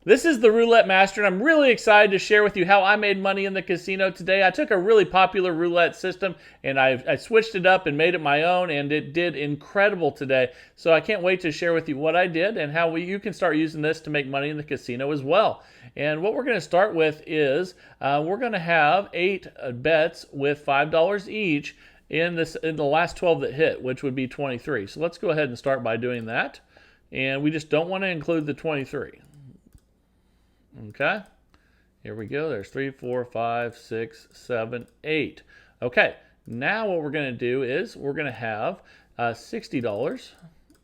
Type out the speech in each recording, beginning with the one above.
This is the Roulette Master, and I'm really excited to share with you how I made money in the casino today. I took a really popular roulette system and I switched it up and made it my own, and it did incredible today. So I can't wait to share with you what I did and how you can start using this to make money in the casino as well. And what we're going to start with is we're going to have 8 bets with $5 each in the last 12 that hit, which would be 23. So let's go ahead and start by doing that. And we just don't want to include the 23. Okay, here we go. There's 3, 4, 5, 6, 7, 8. Okay, now what we're going to do is we're going to have $60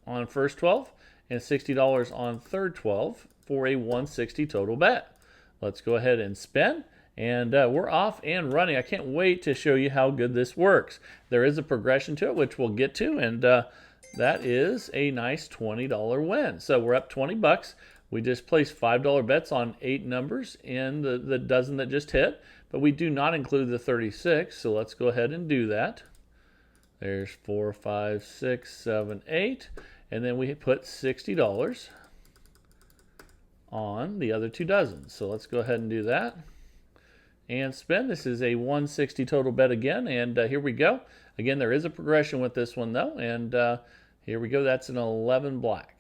on first 12 and $60 on third 12 for a 160 total bet. Let's go ahead and spin. And we're off and running. I can't wait to show you how good this works. There is a progression to it, which we'll get to, and that is a nice $20 win. So we're up 20 bucks. We just placed $5 bets on 8 numbers in the dozen that just hit, but we do not include the 36, so let's go ahead and do that. There's 4, 5, 6, 7, 8, and then we put $60 on the other 2 dozens. So let's go ahead and do that. And spin. This is a 160 total bet again, and here we go. Again, there is a progression with this one though, and here we go. That's an 11 black.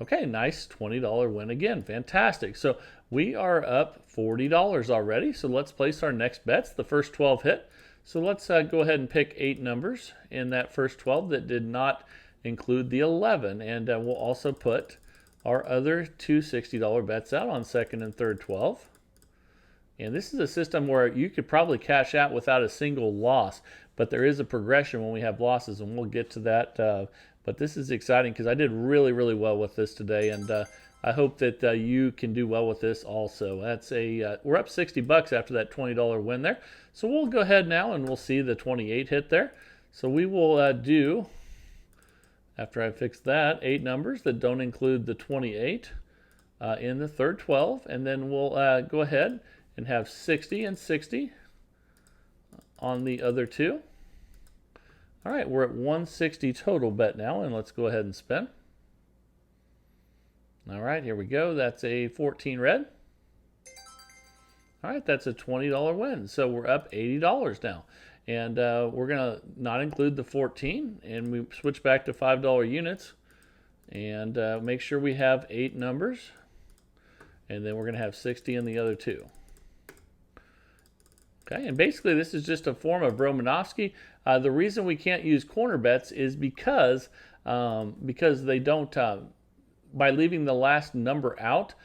Okay, nice $20 win again. Fantastic. So we are up $40 already. So let's place our next bets. The first 12 hit. So let's go ahead and pick 8 numbers in that first 12 that did not include the 11. And we'll also put our other 2 $60 bets out on second and third 12. And this is a system where you could probably cash out without a single loss, but there is a progression when we have losses, and we'll get to that. But this is exciting because I did really, really well with this today, and I hope that you can do well with this also. That's we're up 60 bucks after that $20 win there. So we'll go ahead now and we'll see the 28 hit there. So we will do, after I fix that, 8 numbers that don't include the 28 in the third 12, and then we'll go ahead and have 60 and 60 on the other 2. All right, we're at 160 total bet now, and let's go ahead and spin. All right, here we go. That's a 14 red. All right, that's a $20 win. So we're up $80 now. And we're going to not include the 14, and we switch back to $5 units. And make sure we have 8 numbers. And then we're going to have 60 in the other 2. Okay, and basically this is just a form of Romanovsky. The reason we can't use corner bets is because they don't, by leaving the last number out,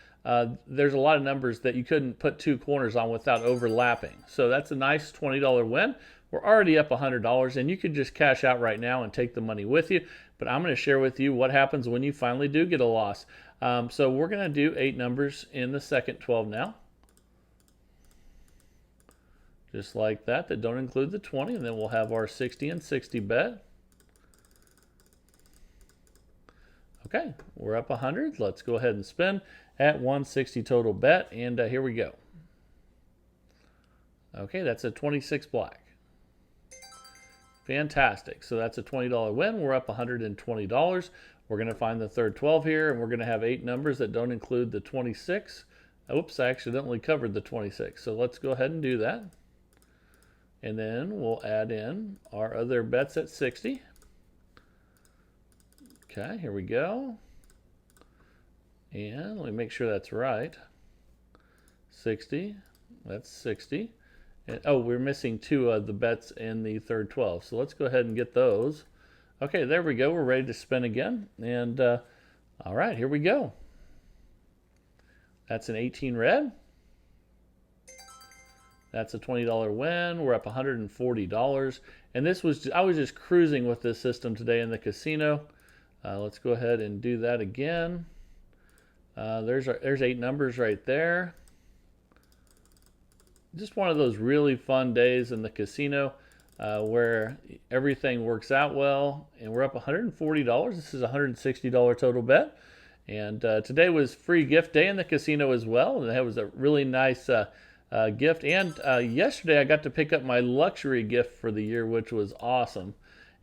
there's a lot of numbers that you couldn't put 2 corners on without overlapping. So that's a nice $20 win. We're already up $100, and you could just cash out right now and take the money with you. But I'm going to share with you what happens when you finally do get a loss. So we're going to do 8 numbers in the second 12 now. Just like that don't include the 20, and then we'll have our 60 and 60 bet. Okay, we're up 100. Let's go ahead and spin at 160 total bet, and here we go. Okay, that's a 26 black. Fantastic. So that's a $20 win. We're up $120. We're going to find the third 12 here, and we're going to have 8 numbers that don't include the 26. Oops, I accidentally covered the 26. So let's go ahead and do that. And then we'll add in our other bets at 60. Okay, here we go. And let me make sure that's right. 60, that's 60. And, oh, we're missing 2 of the bets in the third 12. So let's go ahead and get those. Okay, there we go. We're ready to spin again. And all right, here we go. That's an 18 red. That's a $20 win. We're up $140. And this was, I was just cruising with this system today in the casino. Let's go ahead and do that again. There's 8 numbers right there. Just one of those really fun days in the casino where everything works out well. And we're up $140. This is a $160 total bet. And today was free gift day in the casino as well. And that was a really nice gift. And yesterday I got to pick up my luxury gift for the year, which was awesome.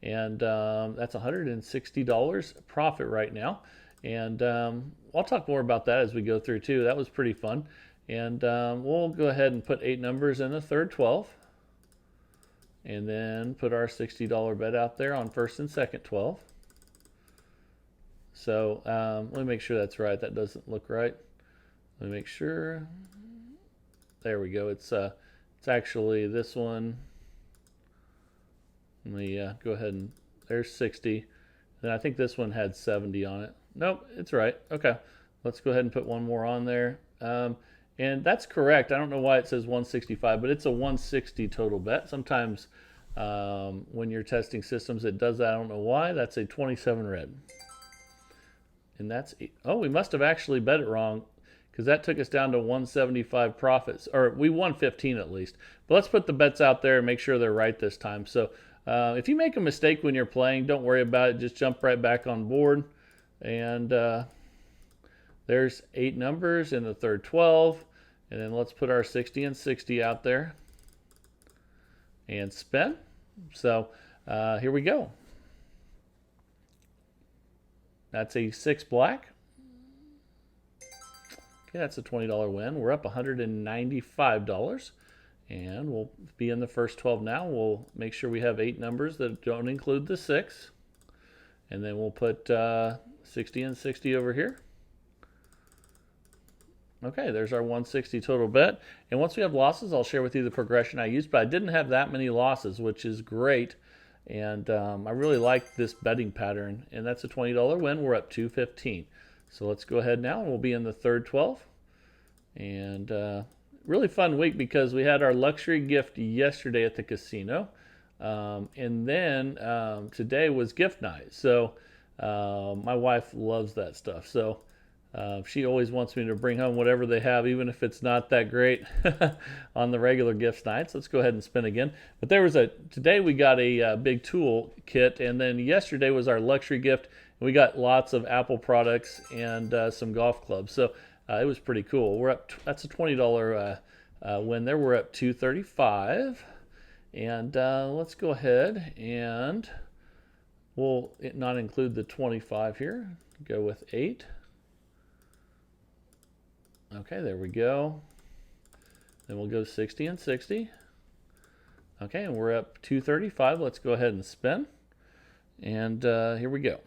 And that's $160 profit right now. And I'll talk more about that as we go through too. That was pretty fun. And we'll go ahead and put 8 numbers in the third 12. And then put our $60 bet out there on first and second 12. So let me make sure that's right. That doesn't look right. Let me make sure. There we go. It's actually this one. Let me go ahead and there's 60. Then I think this one had 70 on it. Nope, it's right. Okay, let's go ahead and put one more on there. And that's correct. I don't know why it says 165, but it's a 160 total bet. Sometimes when you're testing systems, it does that. I don't know why. That's a 27 red. And that's, oh, we must have actually bet it wrong because that took us down to 175 profits. Or we won 15 at least. But let's put the bets out there and make sure they're right this time. So if you make a mistake when you're playing, don't worry about it. Just jump right back on board. And there's 8 numbers in the third 12. And then let's put our 60 and 60 out there. And spin. So here we go. That's a 6 black. Okay, that's a $20 win. We're up $195. And we'll be in the first 12 now. We'll make sure we have 8 numbers that don't include the 6. And then we'll put 60 and 60 over here. Okay, there's our 160 total bet. And once we have losses, I'll share with you the progression I used. But I didn't have that many losses, which is great. And I really like this betting pattern. And that's a $20 win. We're up $215. So let's go ahead now. We'll be in the third 12. And really fun week because we had our luxury gift yesterday at the casino. And then today was gift night. So my wife loves that stuff. So she always wants me to bring home whatever they have, even if it's not that great on the regular gift nights. Let's go ahead and spin again. But there was today we got a big tool kit, and then yesterday was our luxury gift. We got lots of Apple products and some golf clubs. So it was pretty cool. We're up. That's a $20 win there. We're up $235. And let's go ahead and we'll not include the 25 here. Go with 8. Okay, there we go. Then we'll go 60 and 60. Okay, and we're up 235. Let's go ahead and spin. And here we go.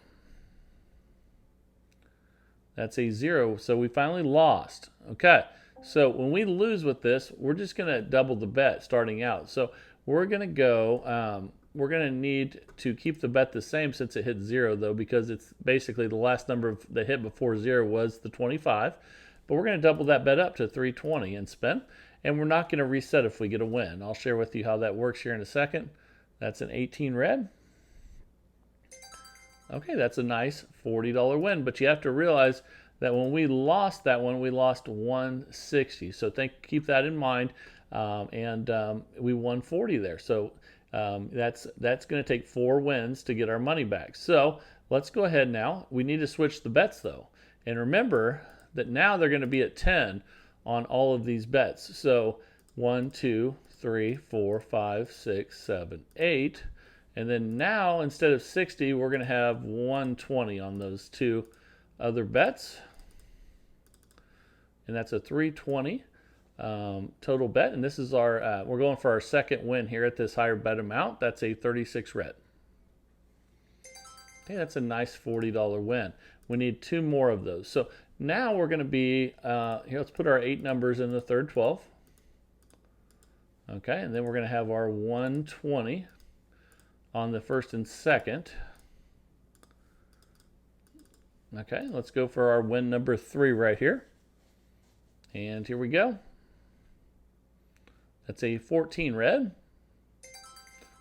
That's a 0. So we finally lost. Okay, so when we lose with this, we're just going to double the bet starting out. So we're going to go, we're going to need to keep the bet the same since it hit 0, though, because it's basically the last number that hit before 0 was the 25. But we're going to double that bet up to 320 and spin. And we're not going to reset if we get a win. I'll share with you how that works here in a second. That's an 18 red. Okay, that's a nice $40 win. But you have to realize that when we lost that one, we lost 160. So keep that in mind. We won 40 there. So that's going to take 4 wins to get our money back. So let's go ahead now. We need to switch the bets, though. And remember that now they're going to be at 10 on all of these bets. So 1, 2, 3, 4, 5, 6, 7, 8. And then now, instead of 60, we're going to have 120 on those 2 other bets. And that's a 320 total bet. And this is our, we're going for our second win here at this higher bet amount. That's a 36 red. Okay, that's a nice $40 win. We need 2 more of those. So now we're going to be, here, let's put our 8 numbers in the third 12. Okay, and then we're going to have our 120 on the first and second. Okay, let's go for our win number 3 right here. And here we go. That's a 14 red.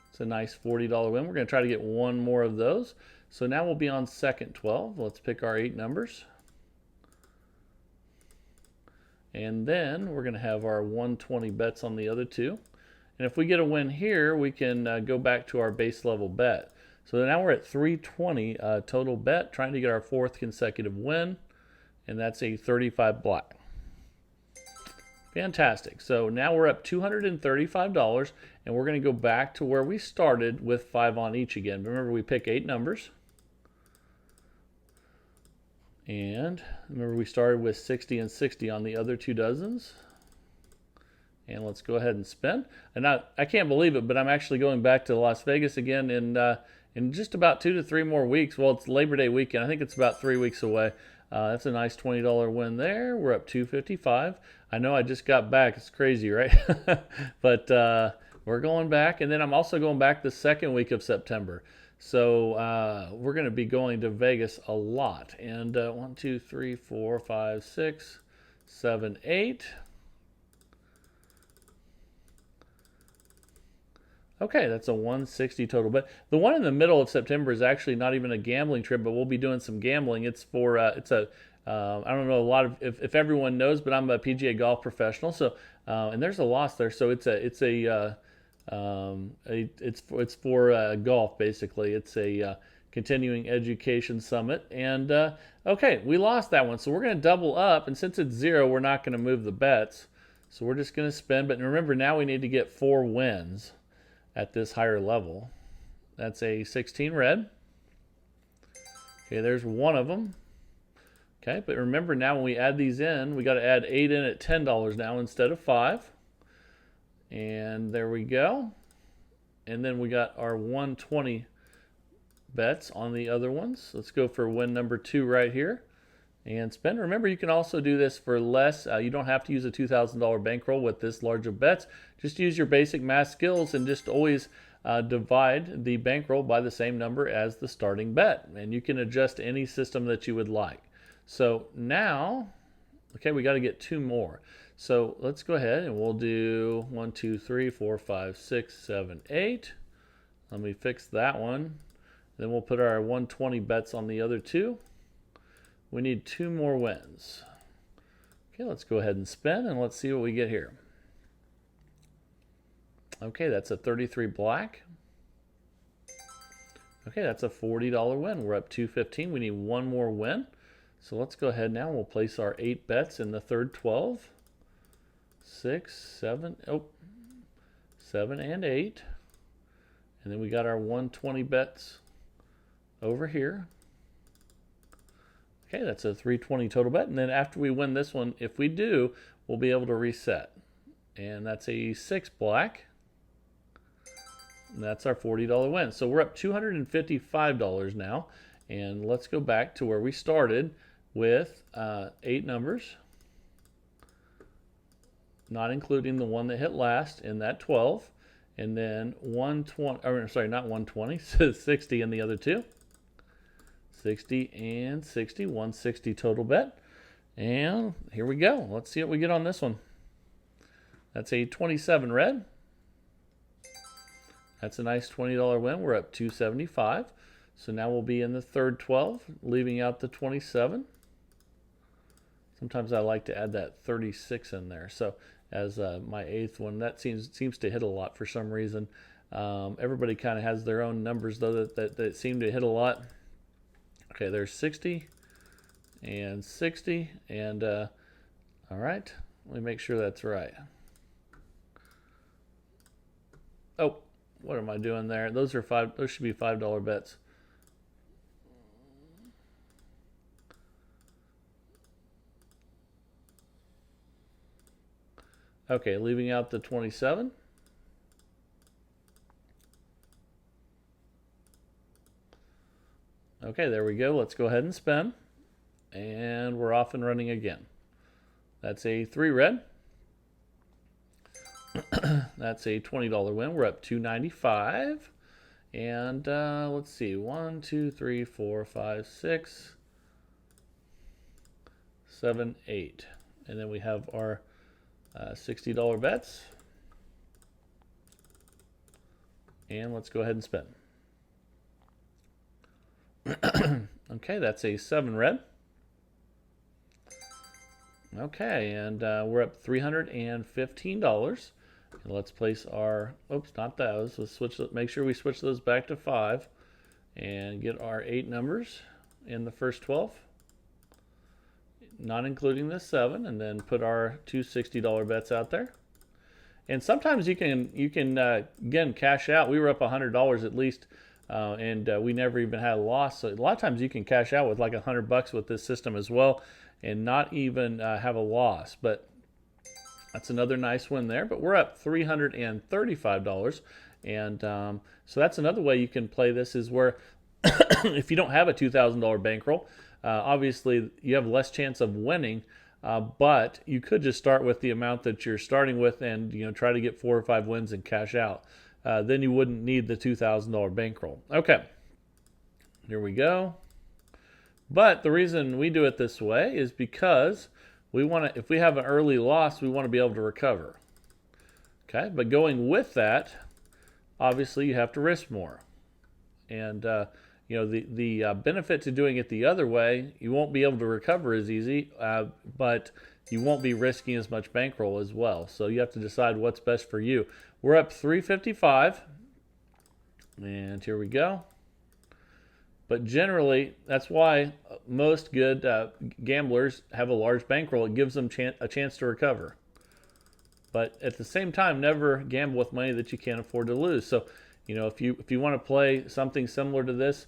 It's a nice $40 win. We're going to try to get 1 more of those. So now we'll be on second 12. Let's pick our 8 numbers. And then we're going to have our 120 bets on the other 2. And if we get a win here, we can go back to our base level bet. So now we're at 320 total bet, trying to get our 4th consecutive win. And that's a 35 black. Fantastic. So now we're up $235, and we're going to go back to where we started with 5 on each again. Remember, we pick 8 numbers. And remember, we started with 60 and 60 on the other 2 dozens. And let's go ahead and spin. And I can't believe it, but I'm actually going back to Las Vegas again in just about 2 to 3 more weeks. Well, it's Labor Day weekend. I think it's about 3 weeks away. That's a nice $20 win there. We're up $255. I know I just got back. It's crazy, right? But we're going back. And then I'm also going back the second week of September. So we're going to be going to Vegas a lot. And 1, 2, 3, 4, 5, 6, 7, 8. Okay, that's a 160 total. But the one in the middle of September is actually not even a gambling trip, but we'll be doing some gambling. It's for I don't know a lot of if everyone knows, but I'm a PGA golf professional. So and there's a loss there. So it's for golf basically. It's a continuing education summit. And okay, we lost that one, so we're going to double up. And since it's 0, we're not going to move the bets. So we're just going to spin. But remember, now we need to get 4 wins at this higher level. That's a 16 red. Okay, there's one of them. Okay, but remember now when we add these in, we got to add 8 in at $10 now instead of 5. And there we go. And then we got our 120 bets on the other ones. Let's go for win number 2 right here and spin. Remember, you can also do this for less. You don't have to use a $2,000 bankroll with this large of bets. Just use your basic math skills and just always divide the bankroll by the same number as the starting bet. And you can adjust any system that you would like. So now, okay, we got to get 2 more. So let's go ahead and we'll do 1, 2, 3, 4, 5, 6, 7, 8. Let me fix that one. Then we'll put our 120 bets on the other 2. We need 2 more wins. Okay, let's go ahead and spin and let's see what we get here. Okay, that's a 33 black. Okay, that's a $40 win. We're up $215. We need 1 more win. So let's go ahead now. We'll place our 8 bets in the third 12. 6, 7, 7 and 8. And then we got our 120 bets over here. Okay, that's a 320 total bet. And then after we win this one, if we do, we'll be able to reset. And that's a 6 black. And that's our $40 win. So we're up $255 now. And let's go back to where we started with 8 numbers, not including the one that hit last in that 12. And then 120, or sorry, not 120, 60 in the other 2. 60 and 60, 160 total bet. And here we go. Let's see what we get on this one. That's a 27 red. That's a nice $20 win. We're up $275. So now we'll be in the third 12, leaving out the 27. Sometimes I like to add that 36 in there. So as my 8th one, that seems to hit a lot for some reason. Everybody kind of has their own numbers though that seem to hit a lot. Okay, there's 60 and 60, and all right, let me make sure that's right. Oh, what am I doing there? Those are those should be $5 bets. Okay, leaving out the 27. Okay, there we go. Let's go ahead and spin. And we're off and running again. That's a 3 red. That's a $20 win. We're up $295. And let's see. 1, 2, 3, 4, 5, 6, 7, 8. And then we have our $60 bets. And let's go ahead and spin. Okay, that's a 7 red. Okay, and we're up $315. And let's place our, oops, not those. Let's switch. Make sure we switch those back to 5 and get our 8 numbers in the first 12, not including the 7, and then put our two $60 bets out there. And sometimes you can again cash out. We were up $100 at least and we never even had a loss. So a lot of times you can cash out with like $100 with this system as well, and not even have a loss. But that's another nice win there. But we're up $335, and so that's another way you can play this is where if you don't have a $2,000 bankroll, obviously you have less chance of winning. But you could just start with the amount that you're starting with, and try to get 4 or 5 wins and cash out. Then you wouldn't need the $2,000 bankroll. Okay, here we go. But the reason we do it this way is because we want to. If we have an early loss, we want to be able to recover. Okay, but going with that, obviously you have to risk more, and the benefit to doing it the other way, you won't be able to recover as easy, but you won't be risking as much bankroll as well. So you have to decide what's best for you. We're up $355, and here we go. But generally, that's why most good gamblers have a large bankroll. It gives them a chance to recover. But at the same time, never gamble with money that you can't afford to lose. So, if you want to play something similar to this,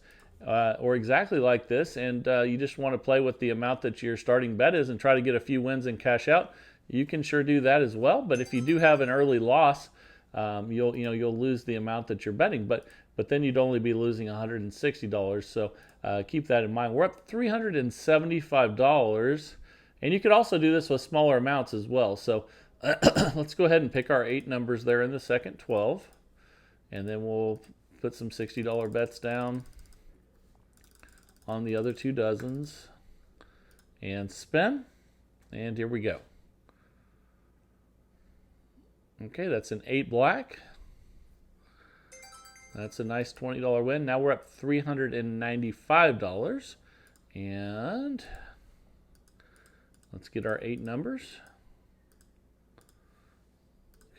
or exactly like this, and you just want to play with the amount that your starting bet is and try to get a few wins and cash out, you can sure do that as well. But if you do have an early loss, you'll lose the amount that you're betting. But then you'd only be losing $160. So keep that in mind. We're up $375, and you could also do this with smaller amounts as well. So let's go ahead and pick our 8 numbers there in the second 12, and then we'll put some $60 bets down on the other 2 dozens and spin. And here we go. Okay, that's an 8 black. That's a nice $20 win. Now we're up $395, and let's get our 8 numbers.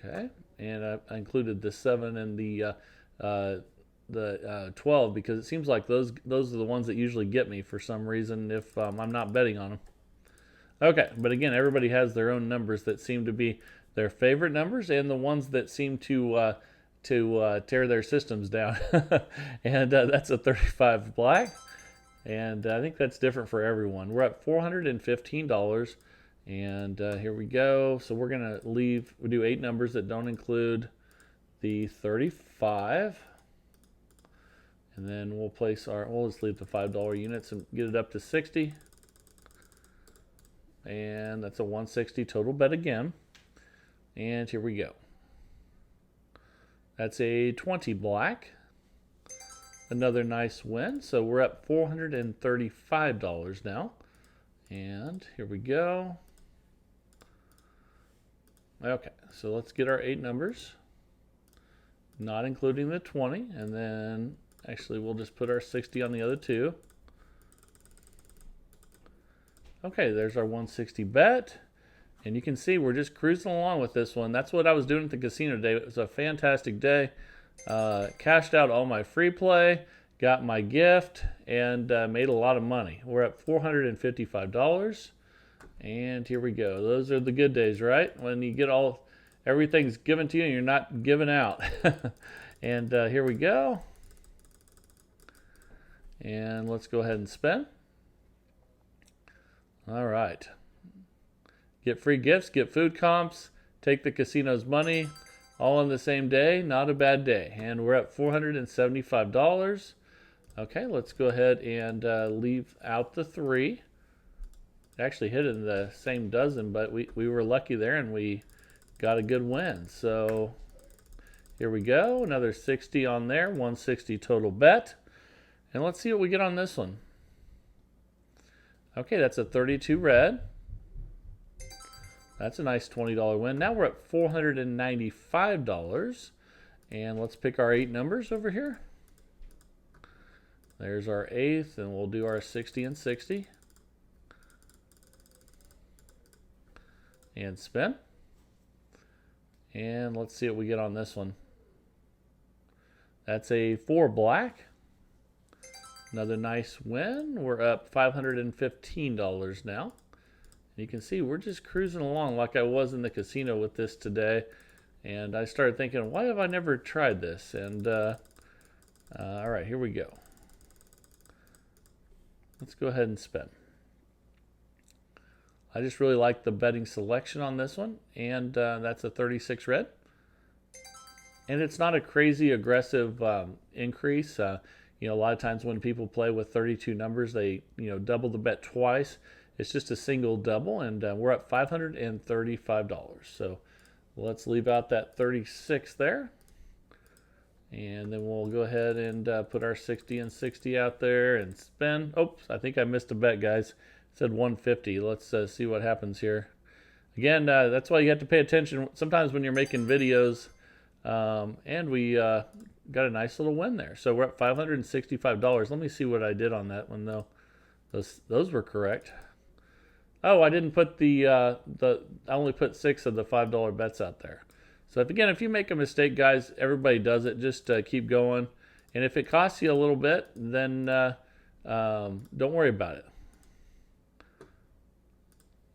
Okay, and I included the 7 and the 12 because it seems like those are the ones that usually get me for some reason if I'm not betting on them. Okay, but again, everybody has their own numbers that seem to be their favorite numbers and the ones that seem to tear their systems down. And that's a 35 black, and I think that's different for everyone. We're at $415, and here we go. So we're gonna we do 8 numbers that don't include the 35. And then we'll just leave the $5 units and get it up to 60. And that's a 160 total bet again. And here we go. That's a 20 black. Another nice win. So we're up $435 now. And here we go. Okay, so let's get our 8 numbers, not including the 20, and then actually we'll just put our 60 on the other 2. Okay, there's our 160 bet, and you can see we're just cruising along with this one. That's what I was doing at the casino today. It was a fantastic day. Cashed out all my free play, got my gift, and made a lot of money. We're at $455. And here we go. Those are the good days, right? When you get everything's given to you and you're not giving out. And here we go. And let's go ahead and spin. All right. Get free gifts, get food comps, take the casino's money, all on the same day. Not a bad day. And we're at $475. Okay, let's go ahead and leave out the 3. Actually hit it in the same dozen, but we were lucky there and we got a good win. So here we go, another 60 on there, 160 total bet. And let's see what we get on this one. Okay, that's a 32 red. That's a nice $20 win. Now we're at $495. And let's pick our 8 numbers over here. There's our 8th, and we'll do our 60 and 60. And spin. And let's see what we get on this one. That's a 4 black. Another nice win. We're up $515 now. You can see we're just cruising along like I was in the casino with this today. And I started thinking, why have I never tried this? And All right, here we go. Let's go ahead and spin. I just really like the betting selection on this one, and that's a 36 red. And it's not a crazy aggressive increase. You know, a lot of times when people play with 32 numbers, they double the bet twice. It's just a single double, and we're up $535. So let's leave out that 36 there. And then we'll go ahead and put our 60 and 60 out there and spin. Oops, I think I missed a bet, guys. It said 150. Let's see what happens here. Again, that's why you have to pay attention. Sometimes when you're making videos, and we got a nice little win there. So we're at $565. Let me see what I did on that one, though. Those were correct. Oh, I didn't put I only put 6 of the $5 bets out there. So if you make a mistake, guys, everybody does it. Just keep going. And if it costs you a little bit, then don't worry about it.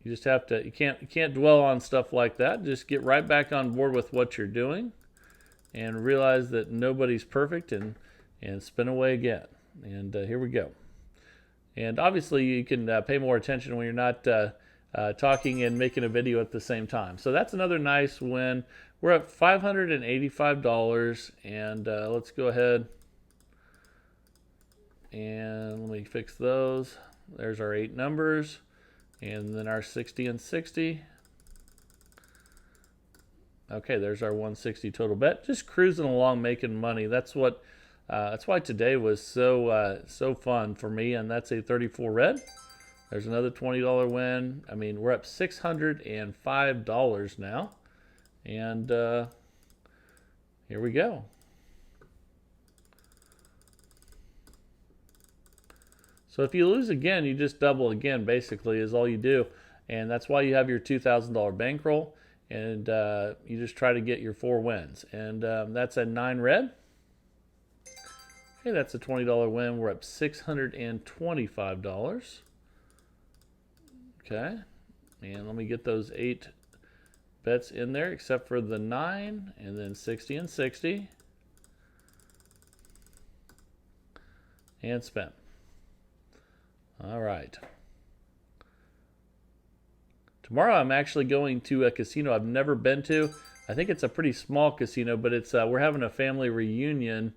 You just have to, you can't dwell on stuff like that. Just get right back on board with what you're doing and realize that nobody's perfect, and spin away again. And here we go. And obviously you can pay more attention when you're not talking and making a video at the same time. So that's another nice win. We're at $585, and let's go ahead and let me fix those. There's our 8 numbers, and then our 60 and 60. Okay, there's our 160 total bet. Just cruising along, making money. That's why today was so fun for me, and that's a 34 red. There's another $20 win. I mean, we're up $605 now. And here we go. So if you lose again, you just double again, basically, is all you do. And that's why you have your $2,000 bankroll. And you just try to get your 4 wins. And that's a 9 red. Okay, that's a $20 win. We're up $625. Okay. And let me get those 8 bets in there, except for the 9, and then 60 and 60, and spin. All right. Tomorrow I'm actually going to a casino I've never been to. I think it's a pretty small casino, but it's we're having a family reunion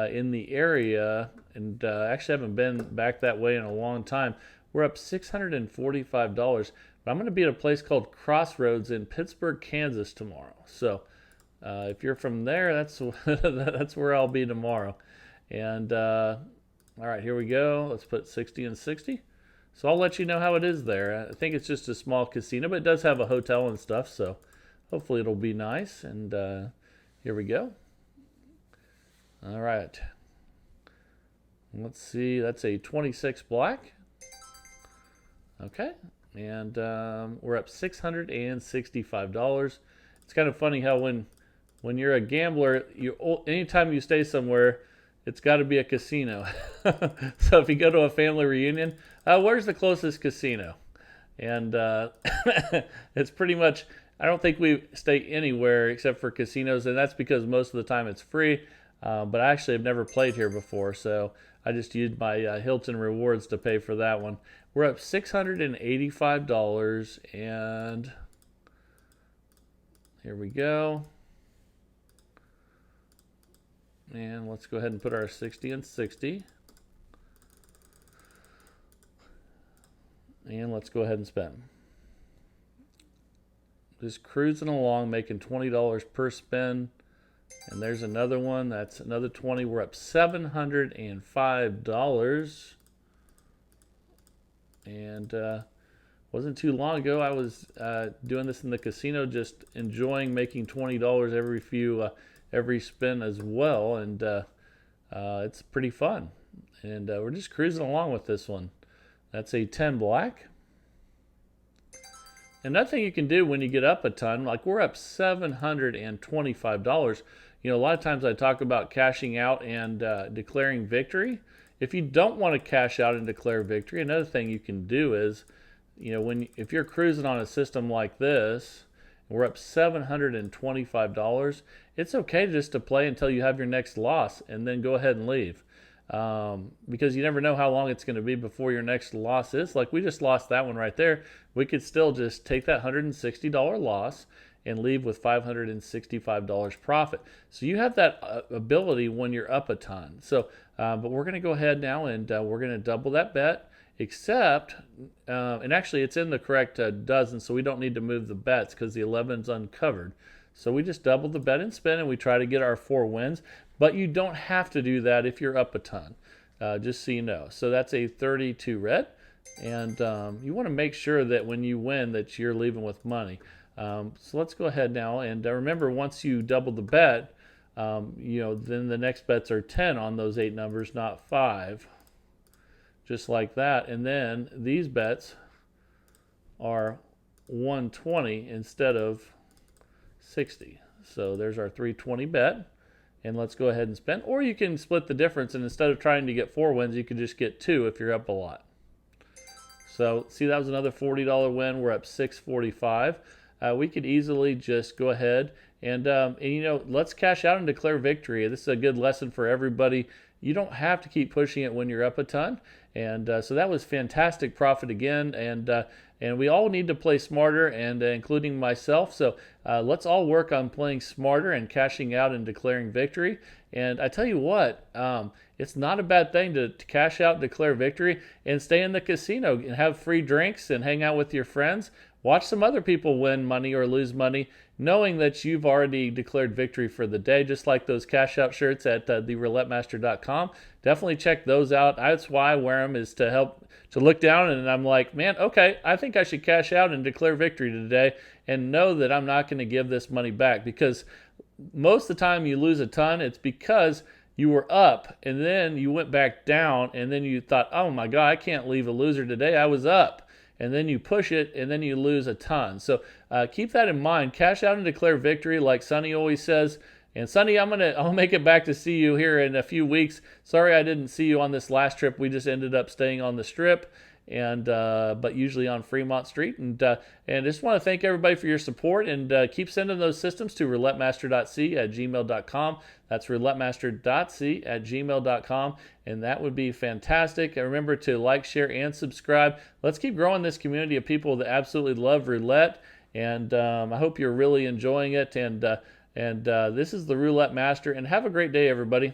in the area, and actually haven't been back that way in a long time. We're up $645. But I'm going to be at a place called Crossroads in Pittsburgh, Kansas tomorrow. So if you're from there, that's that's where I'll be tomorrow. And all right, here we go. Let's put 60 and 60. So I'll let you know how it is there. I think it's just a small casino, but it does have a hotel and stuff. So hopefully it'll be nice. And here we go. All right. Let's see. That's a 26 black. Okay. And we're up $665. It's kind of funny how when you're a gambler, anytime you stay somewhere, it's got to be a casino. So if you go to a family reunion, where's the closest casino? And it's pretty much, I don't think we stay anywhere except for casinos, and that's because most of the time it's free. But I actually have never played here before, so I just used my Hilton rewards to pay for that one. We're up $685, and here we go. And let's go ahead and put our 60 and 60. And let's go ahead and spin. Just cruising along, making $20 per spin. And there's another one. That's another 20. We're up $705. And wasn't too long ago I was doing this in the casino, just enjoying making $20 every spin as well. And it's pretty fun. And we're just cruising along with this one. That's a 10 black. Another thing you can do when you get up a ton, like we're up $725. You know, a lot of times I talk about cashing out and declaring victory. If you don't want to cash out and declare victory, another thing you can do is, you know, if you're cruising on a system like this and we're up $725. It's okay just to play until you have your next loss and then go ahead and leave. Because you never know how long it's going to be before your next loss is. Like we just lost that one right there. We could still just take that $160 loss and leave with $565 profit. So you have that ability when you're up a ton. So, but we're going to go ahead now and we're going to double that bet, except, and actually it's in the correct dozen, so we don't need to move the bets because the 11's uncovered. So we just double the bet and spin, and we try to get our 4 wins. But you don't have to do that if you're up a ton, just so you know. So that's a 32 red, and you want to make sure that when you win that you're leaving with money. So let's go ahead now, and remember, once you double the bet, then the next bets are 10 on those 8 numbers, not 5, just like that. And then these bets are 120 instead of 60. So there's our 320 bet. And let's go ahead and spin. Or you can split the difference, and instead of trying to get 4 wins, you could just get 2 if you're up a lot. So see, that was another $40 win. We're up $645. We could easily just go ahead and let's cash out and declare victory. This is a good lesson for everybody. You don't have to keep pushing it when you're up a ton. And so that was fantastic profit again. And we all need to play smarter, and including myself. So let's all work on playing smarter and cashing out and declaring victory. And I tell you what, it's not a bad thing to cash out, declare victory, and stay in the casino and have free drinks and hang out with your friends. Watch some other people win money or lose money, knowing that you've already declared victory for the day, just like those cash out shirts at theroulettemaster.com. Definitely check those out. That's why I wear them, is to help to look down and I'm like, man, okay, I think I should cash out and declare victory today and know that I'm not going to give this money back, because most of the time you lose a ton, it's because you were up and then you went back down and then you thought, oh my God, I can't leave a loser today. I was up. And then you push it, and then you lose a ton. So keep that in mind. Cash out and declare victory, like Sonny always says. And Sonny, I'll make it back to see you here in a few weeks. Sorry I didn't see you on this last trip. We just ended up staying on the Strip, and but usually on Fremont Street. And just want to thank everybody for your support, and keep sending those systems to roulettemaster.c@gmail.com. That's roulettemaster.c@gmail.com, and that would be fantastic. And remember to like, share, and subscribe. Let's keep growing this community of people that absolutely love roulette, and I hope you're really enjoying it. And this is the Roulette Master, and have a great day, everybody.